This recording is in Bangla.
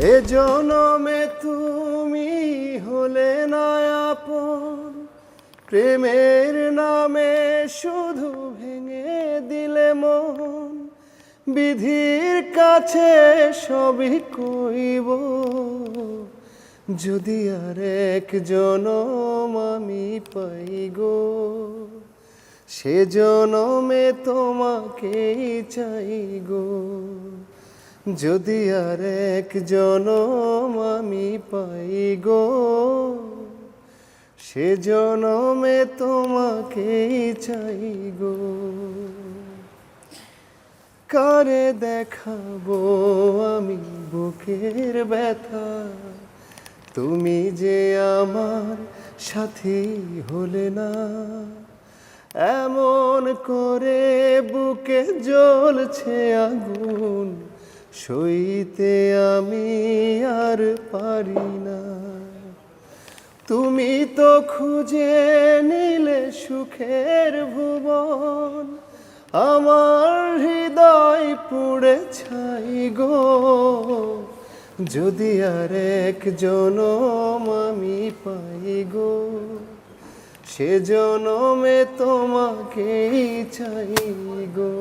এ জনমে তুমি হলে না আপন, প্রেমের নামে শুধু ভেঙে দিলে মন। বিধির কাছে সবই কইব, যদি আর এক জনম আমি পাই গো, সে জনমে তোমাকেই চাই গো। যদি আর এক জনম আমি পাই গো, সে জনমে তোমাকেই চাই গো। কারে দেখাবো আমি বুকের ব্যথা, তুমি যে আমার সাথী হলে না। এমন করে বুকে জ্বলছে আগুন, সইতে আমি আর পারি না। তুমি তো খুঁজে নিলে সুখের ভুবন, আমার হৃদয় পুড়ে ছাই গো। যদি আর এক জনম আমি পাই গো, সে জনমে তোমাকেই চাই গো।